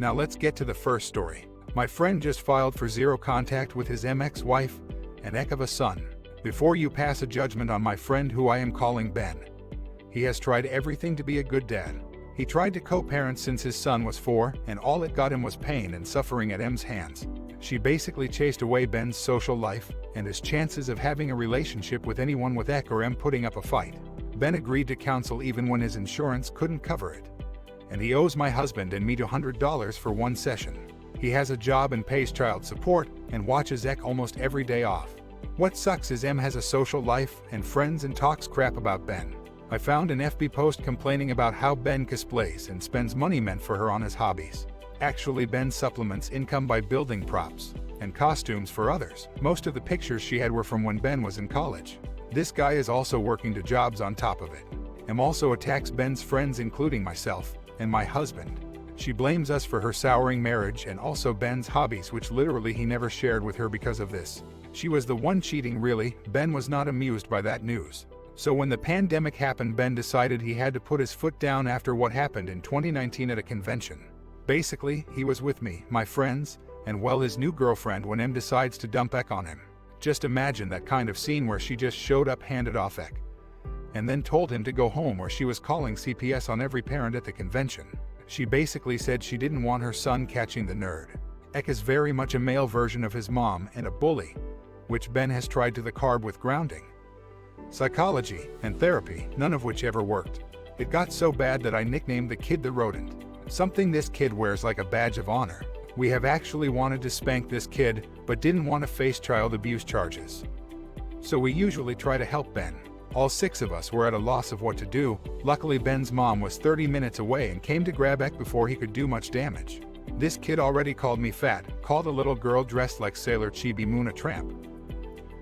Now let's get to the first story. My friend just filed for zero contact with his MX wife and heck of a son. Before you pass a judgment on my friend who I am calling Ben, he has tried everything to be a good dad. He tried to co-parent since his son was 4, and all it got him was pain and suffering at M's hands. She basically chased away Ben's social life and his chances of having a relationship with anyone with Ek or M putting up a fight. Ben agreed to counsel even when his insurance couldn't cover it. And he owes my husband and me $200 for one session. He has a job and pays child support and watches Ek almost every day off. What sucks is M has a social life and friends and talks crap about Ben. I found an FB post complaining about how Ben cosplays and spends money meant for her on his hobbies. Actually, Ben supplements income by building props and costumes for others. Most of the pictures she had were from when Ben was in college. This guy is also working 2 jobs on top of it. M also attacks Ben's friends, including myself and my husband. She blames us for her souring marriage and also Ben's hobbies, which literally he never shared with her because of this. She was the one cheating, really. Ben was not amused by that news. So when the pandemic happened, Ben decided he had to put his foot down after what happened in 2019 at a convention. Basically, he was with me, my friends, and well, his new girlfriend when M decides to dump Ek on him. Just imagine that kind of scene where she just showed up, handed off Ek, and then told him to go home, where she was calling CPS on every parent at the convention. She basically said she didn't want her son catching the nerd. Ek is very much a male version of his mom and a bully, which Ben has tried to the carb with grounding, psychology, and therapy, none of which ever worked. It got so bad that I nicknamed the kid the rodent, something this kid wears like a badge of honor. We have actually wanted to spank this kid, but didn't want to face child abuse charges. So we usually try to help Ben. All 6 of us were at a loss of what to do. Luckily, Ben's mom was 30 minutes away and came to grab Ek before he could do much damage. This kid already called me fat, called a little girl dressed like Sailor Chibi Moon a tramp.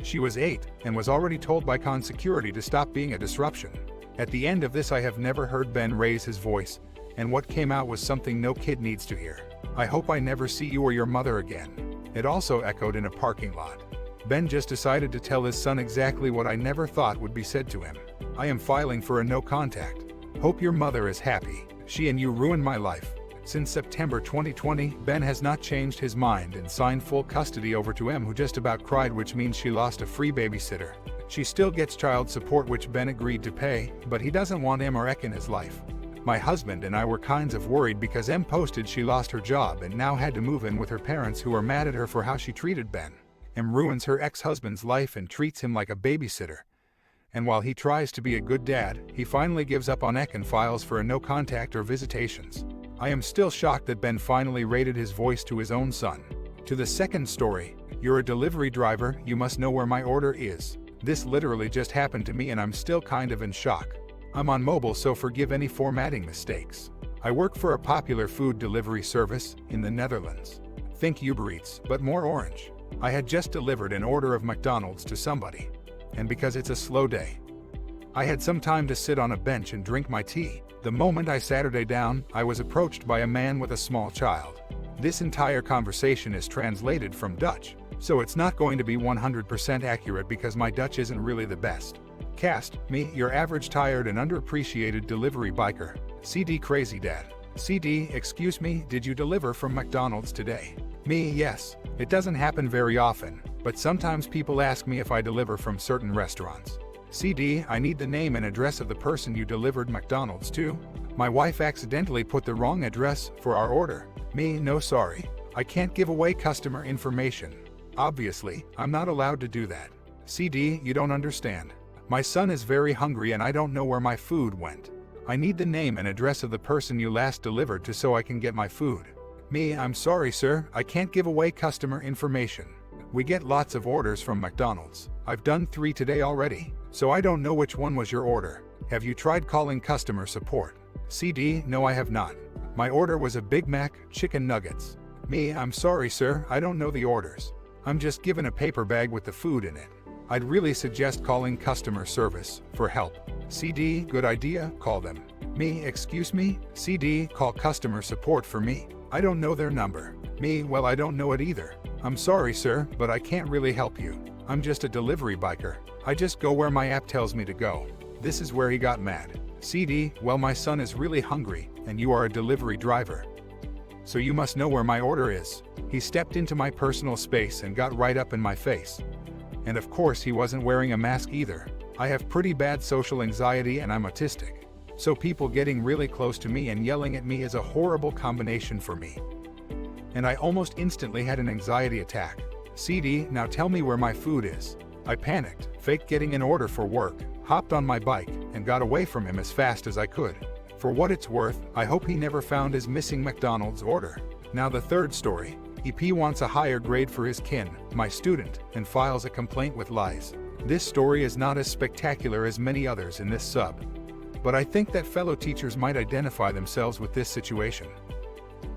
She was 8 and was already told by con security to stop being a disruption. At the end of this, I have never heard Ben raise his voice, and what came out was something no kid needs to hear. I hope I never see you or your mother again. It also echoed in a parking lot. Ben just decided to tell his son exactly what I never thought would be said to him. I am filing for a no contact. Hope your mother is happy. She and you ruined my life. Since September 2020, Ben has not changed his mind and signed full custody over to M, who just about cried, which means she lost a free babysitter. She still gets child support, which Ben agreed to pay, but he doesn't want M or Ek in his life. My husband and I were kinds of worried because M posted she lost her job and now had to move in with her parents, who are mad at her for how she treated Ben. M ruins her ex-husband's life and treats him like a babysitter. And while he tries to be a good dad, he finally gives up on Ek and files for a no contact or visitations. I am still shocked that Ben finally rated his voice to his own son. To the second story, you're a delivery driver, you must know where my order is. This literally just happened to me and I'm still kind of in shock. I'm on mobile, so forgive any formatting mistakes. I work for a popular food delivery service in the Netherlands. Think Uber Eats, but more orange. I had just delivered an order of McDonald's to somebody, and because it's a slow day, I had some time to sit on a bench and drink my tea. The moment I sat down, I was approached by a man with a small child. This entire conversation is translated from Dutch, so it's not going to be 100% accurate because my Dutch isn't really the best. Cast, me, your average tired and underappreciated delivery biker. CD crazy dad. CD, excuse me, did you deliver from McDonald's today? Me, yes. It doesn't happen very often, but sometimes people ask me if I deliver from certain restaurants. CD, I need the name and address of the person you delivered McDonald's to. My wife accidentally put the wrong address for our order. Me, no sorry. I can't give away customer information. Obviously, I'm not allowed to do that. CD, you don't understand. My son is very hungry and I don't know where my food went. I need the name and address of the person you last delivered to so I can get my food. Me, I'm sorry sir, I can't give away customer information. We get lots of orders from McDonald's. I've done 3 today already, so I don't know which one was your order. Have you tried calling customer support? CD, no I have not. My order was a Big Mac, chicken nuggets. Me, I'm sorry sir, I don't know the orders. I'm just given a paper bag with the food in it. I'd really suggest calling customer service for help. CD, good idea, call them. Me, excuse me? CD, call customer support for me. I don't know their number. Me, well I don't know it either. I'm sorry sir, but I can't really help you. I'm just a delivery biker. I just go where my app tells me to go. This is where he got mad. CD, well my son is really hungry, and you are a delivery driver. so you must know where my order is. He stepped into my personal space and got right up in my face. And of course he wasn't wearing a mask either. I have pretty bad social anxiety and I'm autistic. So people getting really close to me and yelling at me is a horrible combination for me. And I almost instantly had an anxiety attack. CD, now tell me where my food is. I panicked, faked getting an order for work, hopped on my bike, and got away from him as fast as I could. For what it's worth, I hope he never found his missing McDonald's order. Now the third story. EP wants a higher grade for his kin, my student, and files a complaint with lies. This story is not as spectacular as many others in this sub, but I think that fellow teachers might identify themselves with this situation.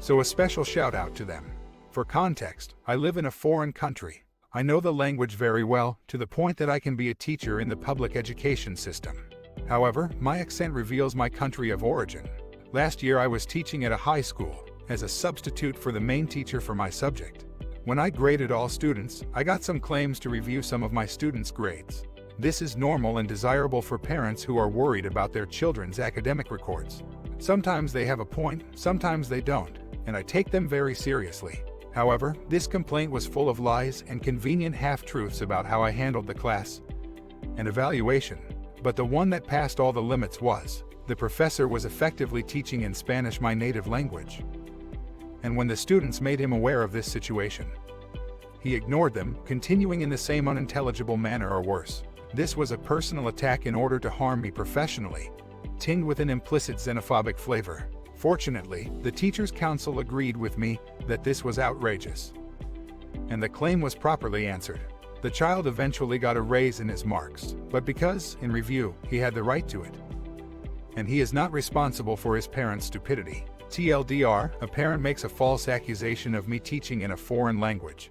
So a special shout out to them. For context, I live in a foreign country. I know the language very well, to the point that I can be a teacher in the public education system. However, my accent reveals my country of origin. Last year I was teaching at a high school, as a substitute for the main teacher for my subject. When I graded all students, I got some claims to review some of my students' grades. This is normal and desirable for parents who are worried about their children's academic records. Sometimes they have a point, sometimes they don't, and I take them very seriously. However, this complaint was full of lies and convenient half-truths about how I handled the class and evaluation. But the one that passed all the limits was, the professor was effectively teaching in Spanish, my native language. And when the students made him aware of this situation, he ignored them, continuing in the same unintelligible manner or worse. This was a personal attack in order to harm me professionally, tinged with an implicit xenophobic flavor. Fortunately, the Teachers' Council agreed with me that this was outrageous, and the claim was properly answered. The child eventually got a raise in his marks, but because, in review, he had the right to it, and he is not responsible for his parents' stupidity. TLDR, a parent makes a false accusation of me teaching in a foreign language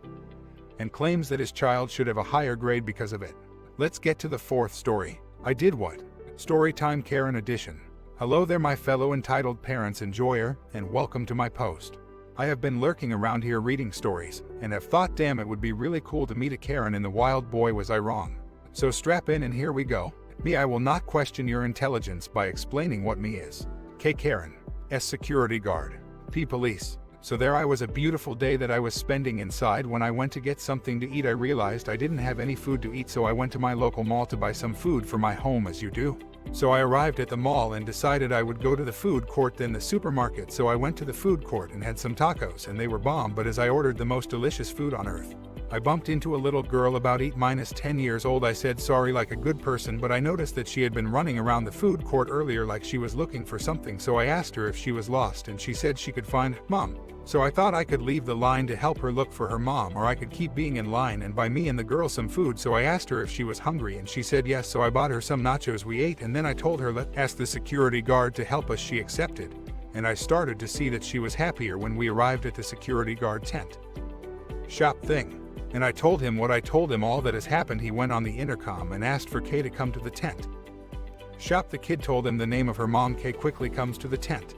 and claims that his child should have a higher grade because of it. Let's get to the fourth story. I did what? Storytime Karen edition. Hello there my fellow entitled parents, enjoyer, and welcome to my post. I have been lurking around here reading stories and have thought, damn, it would be really cool to meet a Karen in the wild. Boy, was I wrong. So strap in and here we go. Me, I will not question your intelligence by explaining what me is. K Karen. S security guard. P police. So there I was, a beautiful day that I was spending inside. When I went to get something to eat, I realized I didn't have any food to eat, so I went to my local mall to buy some food for my home, as you do. So I arrived at the mall and decided I would go to the food court, then the supermarket. So I went to the food court and had some tacos, and they were bomb. But as I ordered the most delicious food on earth, I bumped into a little girl about 8-10 years old. I said sorry like a good person, but I noticed that she had been running around the food court earlier like she was looking for something. So I asked her if she was lost, and she said she could find Mom. So I thought I could leave the line to help her look for her mom, or I could keep being in line and buy me and the girl some food. So I asked her if she was hungry, and she said yes, so I bought her some nachos. We ate, and then I told her let's ask the security guard to help us. She accepted, and I started to see that she was happier when we arrived at the security guard tent shop thing. And I told him what I told him, all that has happened. He went on the intercom and asked for Kay to come to the tent shop. The kid told him the name of her mom. Kay quickly comes to the tent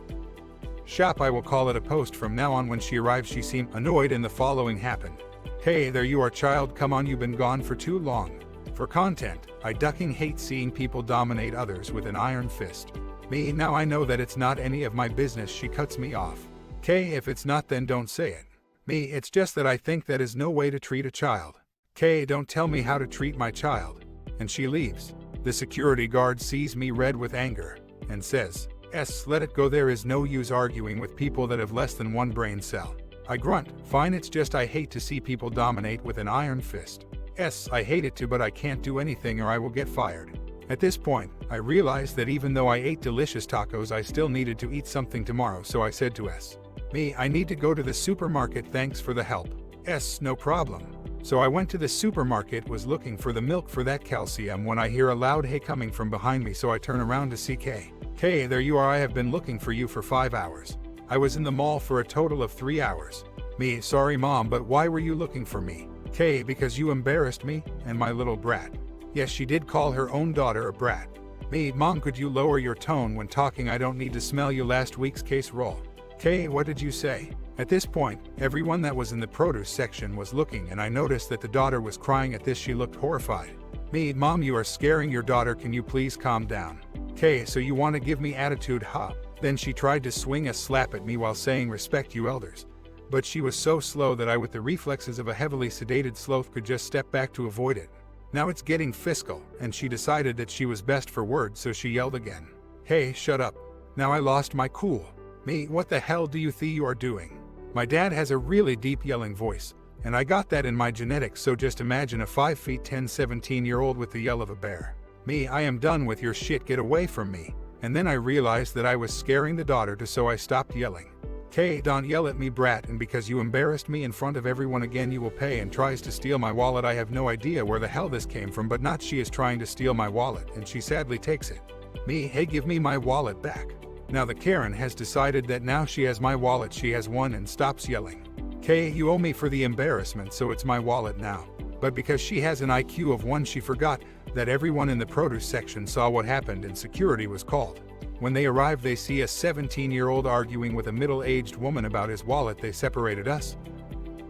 shop. I will call it a post from now on. When she arrived, she seemed annoyed, and the following happened. Hey, there you are, child. Come on, you've been gone for too long. For content, I ducking hate seeing people dominate others with an iron fist. Me, now I know that it's not any of my business. She cuts me off. Kay, if it's not, then don't say it. Me, it's just that I think that is no way to treat a child. Kay, don't tell me how to treat my child. And she leaves. The security guard sees me red with anger and says, S, let it go. There is no use arguing with people that have less than one brain cell. I grunt, fine, it's just I hate to see people dominate with an iron fist. S, I hate it too, but I can't do anything or I will get fired. At this point, I realized that even though I ate delicious tacos, I still needed to eat something tomorrow, so I said to S, me, I need to go to the supermarket, thanks for the help. S, no problem. So I went to the supermarket, was looking for the milk for that calcium, when I hear a loud hey coming from behind me, so I turn around to see Kay. Kay, there you are. I have been looking for you for 5 hours. I was in the mall for a total of 3 hours. Me, sorry mom, but why were you looking for me? Kay, because you embarrassed me and my little brat. Yes, she did call her own daughter a brat. Me, mom, could you lower your tone when talking? I don't need to smell you last week's case roll. Kay, what did you say? At this point, everyone that was in the produce section was looking, and I noticed that the daughter was crying. At this, she looked horrified. Me, Mom, you are scaring your daughter, can you please calm down? K, so you want to give me attitude, huh? Then she tried to swing a slap at me while saying respect you elders. But she was so slow that I, with the reflexes of a heavily sedated sloth, could just step back to avoid it. Now it's getting fiscal, and she decided that she was best for words, so she yelled again. Hey, shut up. Now I lost my cool. Me, what the hell do you think you are doing? My dad has a really deep yelling voice, and I got that in my genetics, so just imagine a 5 feet 10 17-year-old with the yell of a bear. Me, I am done with your shit, get away from me. And then I realized that I was scaring the daughter too, so I stopped yelling. K, don't yell at me, brat, and because you embarrassed me in front of everyone again you will pay. And tries to steal my wallet. I have no idea where the hell this came from, but not she is trying to steal my wallet, and she sadly takes it. Me, hey, give me my wallet back. Now the Karen has decided that now she has my wallet, she has won, and stops yelling. K, you owe me for the embarrassment, so it's my wallet now. But because she has an IQ of 1, she forgot that everyone in the produce section saw what happened and security was called. When they arrive, they see a 17-year-old arguing with a middle-aged woman about his wallet. They separated us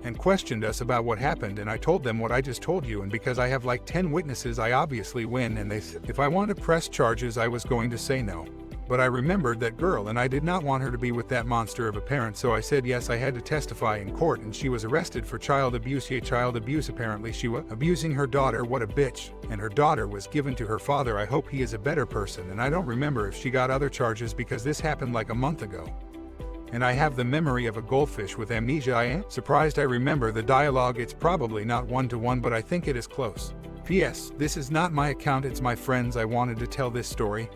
and questioned us about what happened, and I told them what I just told you, and because I have like 10 witnesses I obviously win, and they said if I want to press charges I was going to say no. But I remembered that girl and I did not want her to be with that monster of a parent, so I said yes. I had to testify in court, and she was arrested for child abuse. Yeah, child abuse. Apparently she was abusing her daughter. What a bitch. And her daughter was given to her father. I hope he is a better person, and I don't remember if she got other charges because this happened like a month ago. And I have the memory of a goldfish with amnesia. I am surprised I remember the dialogue. It's probably not 1-to-1, but I think it is close. P.S. This is not my account, it's my friend's. I wanted to tell this story,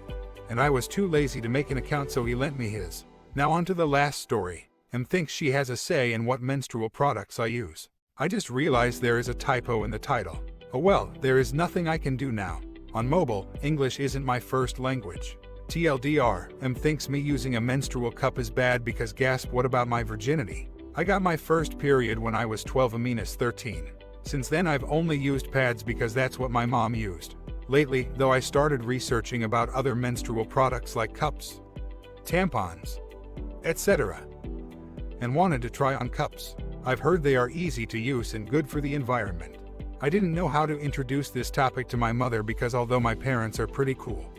and I was too lazy to make an account, so he lent me his. Now on to the last story. M thinks she has a say in what menstrual products I use. I just realized there is a typo in the title. Oh well, there is nothing I can do now. On mobile, English isn't my first language. TLDR, M thinks me using a menstrual cup is bad because gasp, what about my virginity? I got my first period when I was 12, -13. Since then I've only used pads because that's what my mom used. Lately, though, I started researching about other menstrual products like cups, tampons, etc., and wanted to try on cups. I've heard they are easy to use and good for the environment. I didn't know how to introduce this topic to my mother because although my parents are pretty cool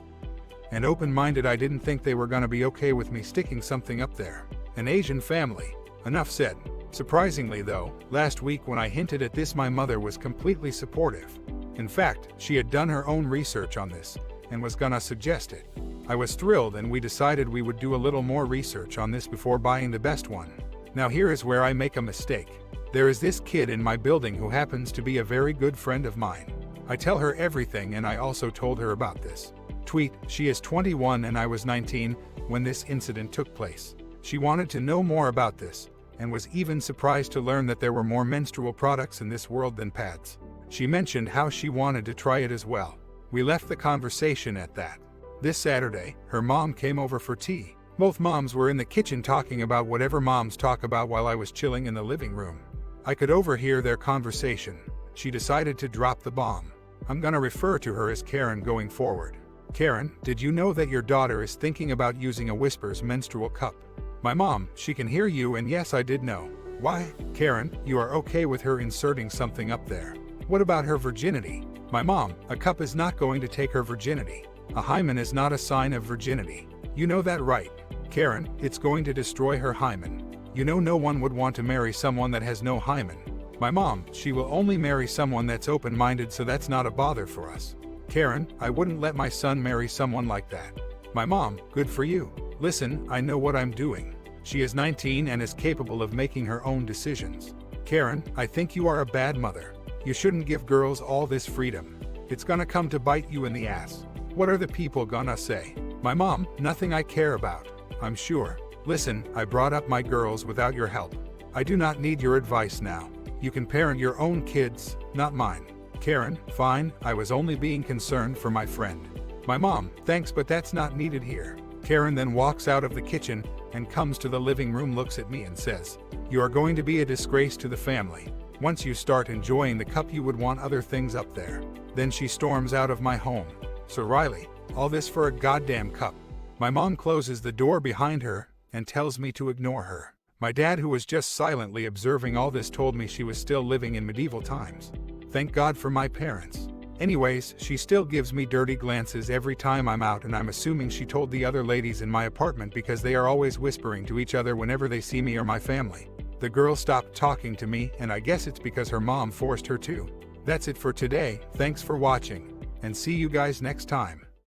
and open-minded, I didn't think they were gonna be okay with me sticking something up there. An Asian family. Enough said. Surprisingly though, last week when I hinted at this, my mother was completely supportive. In fact, she had done her own research on this and was gonna suggest it. I was thrilled, and we decided we would do a little more research on this before buying the best one. Now here is where I make a mistake. There is this kid in my building who happens to be a very good friend of mine. I tell her everything, and I also told her about this. Tweet, she is 21 and I was 19 when this incident took place. She wanted to know more about this and was even surprised to learn that there were more menstrual products in this world than pads. She mentioned how she wanted to try it as well. We left the conversation at that. This Saturday, her mom came over for tea. Both moms were in the kitchen talking about whatever moms talk about while I was chilling in the living room. I could overhear their conversation. She decided to drop the bomb. I'm gonna refer to her as Karen going forward. Karen, did you know that your daughter is thinking about using a Whispers menstrual cup? My mom, she can hear you, and yes, I did know. Why? Karen, you are okay with her inserting something up there? What about her virginity? My mom, a cup is not going to take her virginity. A hymen is not a sign of virginity. You know that, right? Karen, it's going to destroy her hymen. You know no one would want to marry someone that has no hymen. My mom, she will only marry someone that's open-minded, so that's not a bother for us. Karen, I wouldn't let my son marry someone like that. My mom, good for you. Listen, I know what I'm doing. She is 19 and is capable of making her own decisions. Karen, I think you are a bad mother. You shouldn't give girls all this freedom. It's gonna come to bite you in the ass. What are the people gonna say? My mom, nothing I care about, I'm sure. Listen, I brought up my girls without your help. I do not need your advice now. You can parent your own kids, not mine. Karen, fine, I was only being concerned for my friend. My mom, thanks, but that's not needed here. Karen then walks out of the kitchen and comes to the living room, looks at me and says, you are going to be a disgrace to the family. Once you start enjoying the cup, you would want other things up there. Then she storms out of my home. So Riley, all this for a goddamn cup. My mom closes the door behind her and tells me to ignore her. My dad, who was just silently observing all this, told me she was still living in medieval times. Thank God for my parents. Anyways, she still gives me dirty glances every time I'm out, and I'm assuming she told the other ladies in my apartment because they are always whispering to each other whenever they see me or my family. The girl stopped talking to me, and I guess it's because her mom forced her to. That's it for today, thanks for watching, and see you guys next time.